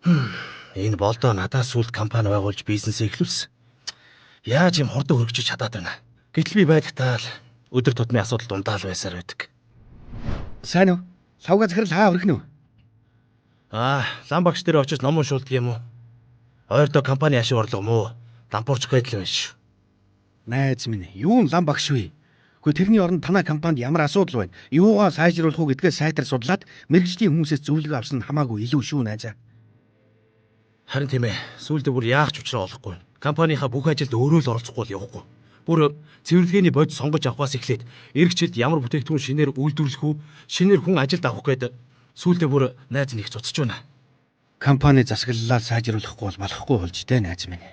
Энэ болдоо надаас сүлд компани байгуулж бизнесээ эхлүүлсэн. Яаж юм хурдан хөргөж чадаад байна. Гэтэл би байдагтаа л өдөр тутмын асуудал дундаал байсаар байдаг. Сайн уу? Лавга захирал хаа өргөнө үү? Лам багш дээр очиж ном уншуулдаг юм уу? Ойрдоо компани ашиг орлого муу. Лампуурч байдал байна шүү. Найз минь, юу лам багш вэ? Гэхдээ тэрний оронд танай компанид ямар асуудал байна? Юугаа сайжруулах уу гэдгээ сайтар судлаад мэрэгжлийн хүмүүсээс зөвлөгөө авсан нь хамаагүй илүү шүү найзаа. Харин тийм ээ. Сүүлдээ бүр яах ч учраа олохгүй. Компанийнхаа бүх ажилд өөрөө л оролцохгүй л явахгүй. Бүр цэвэрлэгээний бодис сонгож авахаас эхлээд эргчилд ямар бүтээгдэхүүн шинээр үйлдвэрлэх үү, шинээр хүн ажилд авах гээд сүүлдээ бүр найз нэг цуцж байна. Компани засаглалаа сайжруулахгүй бол болохгүй болж дээ найз минь.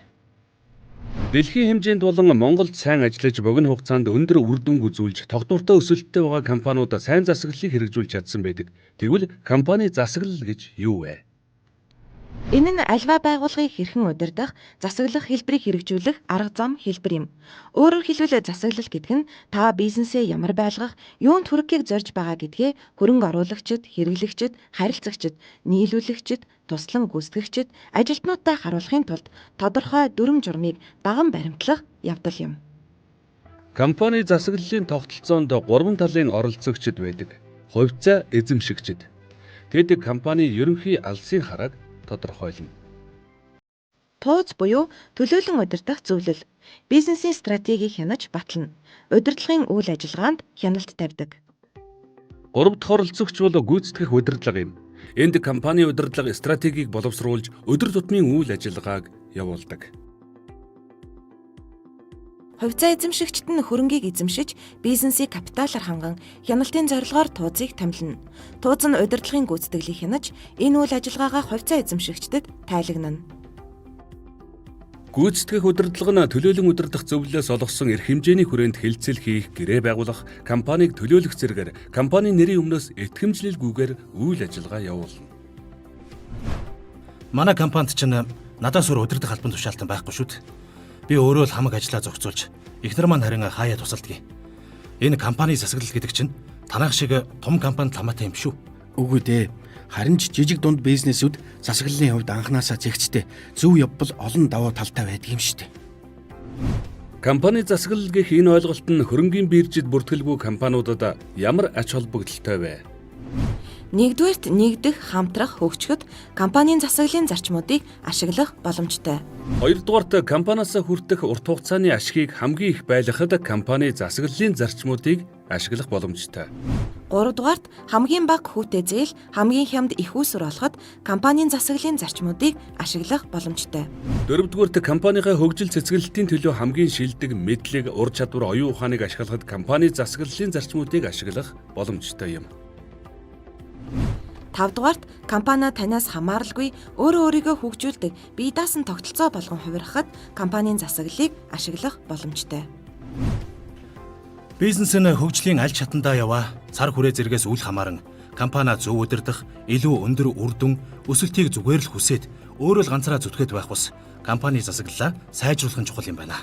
Дэлхийн хэмжээнд болон Монголд сайн ажиллаж богино хугацаанд өндөр үр дүнг үзүүлж тогтвортой өсөлттэй байгаа компаниудаа сайн засаглалыг хэрэгжүүлж чадсан байдаг. Тэгвэл компани засаглал гэж юу вэ? Энэ нь альва байгууллагыг хэрхэн удирдах, засаглах хэлбэрийг хэрэгжүүлэх арга зам хэлбэр юм. Өөрөөр хэлбэл засаглал гэдэг нь та бизнесээ ямар байлгах, юунд хүрэхийг зорж байгаа гэдгээ хөрөнгө оруулагчид, хэрэглэгчид, харилцагчид, нийлүүлэгчид, туслан гүйцэтгэгчид, ажилтнуудтай харуулахын тулд тодорхой дүрм журмыг даган баримтлах явдал юм. Компани засаглалын тогтолцоонд 3 талын оролцогчид байдаг. Хувьцаа эзэмшигчид. Тэд компани ерөнхий алсын харааг тодорхойлно. Тууз буюу төлөөлөн удирдах зөвлөл. Бизнесийн стратегийг хянаж батлана. Удирдлагын үйл ажиллагаанд хяналт тавьдаг. 3 дахь оролцогч бол гүйцэтгэх удирдлага юм. Энд компани удирдлага стратегийг боловсруулж өдөр тутмын үйл ажиллагааг явуулдаг. Хувьцаа эзэмшигчид нь хөрөнгийг эзэмшиж, бизнесийг капиталаар ханган хяналтын зорилгоор туузыг томилно. Тууз нь удирдлагын гүйцэтгэлийг хянаж, энэ үйл ажиллагаагаа хувьцаа эзэмшигчдэд тайлагнана. Гүйцэтгэх удирдлага нь төлөөлөн удирдах зөвлөлөөс олгосон эрх хэмжээний хүрээнд хэлцэл хийх, гэрээ байгуулах, компанийг төлөөлөх зэрэгээр компани нэрийн өмнөөс итгэмжлэлгүйгээр үйл ажиллагаа явуулна. Манай компанид ч надаас өөр удирдах албан тушаалтан байхгүй шүү дээ. Би өөрөө л хамаг ажлаа зохицуулж, эхнэр маань харин хаяа тусалдаг. Энэ компани засаглал гэдэг чинь танах шиг том компанид хамаатай юм шүү. Үгүй дээ. Харин ч жижиг дунд бизнесүүд засаглалын хувьд анханасаа зэгцтэй зөв явбал олон давуу талтай байдаг юм шүү дээ. Компани засаглал гэх энэ ойлголт нь хөрөнгийн биржид бүртгэлгүй компаниудад ямар ач холбогдолтой вэ? Нэгдүгээрт нэгдэх, хамтрах, хөгжөхөд компанийн засаглалын зарчмуудыг ашиглах боломжтой. Хоёрдугаарт компаниас хүртэх урт хугацааны ашгийг хамгийн их байлгахад компани засаглалын зарчмуудыг ашиглах боломжтой. Гуравдугаарт хамгийн бага хүүтэй зээл, хамгийн хямд их үүсвэр олоход компанийн засаглалын зарчмуудыг ашиглах боломжтой. Дөрөвдүгээрт компанийхаа хөгжил цэцгэлтийн төлөө хамгийн шилдэг мэдлэг, ур чадвар, оюун ухааныг ашиглахад компани засаглалын зарчмуудыг ашиглах боломжтой юм. Тавдугаарт компани танаас хамааралгүй өөрөө өөрийгөө хөгжүүлдэг бие даасан тогтолцоо болгон хувирахад компанийн засаглалыг ашиглах боломжтой. Бизнес нь хөгжлийн аль шатандаа яваа, цар хүрээ зэргээс үл хамааран компани зөв удирдах, илүү өндөр үр дүн, өсөлтийг зүгээр л хүсээд өөрөө л ганцаараа зүтгэхэд байх бус компани засаглалаа сайжруулах нь чухал юм байна.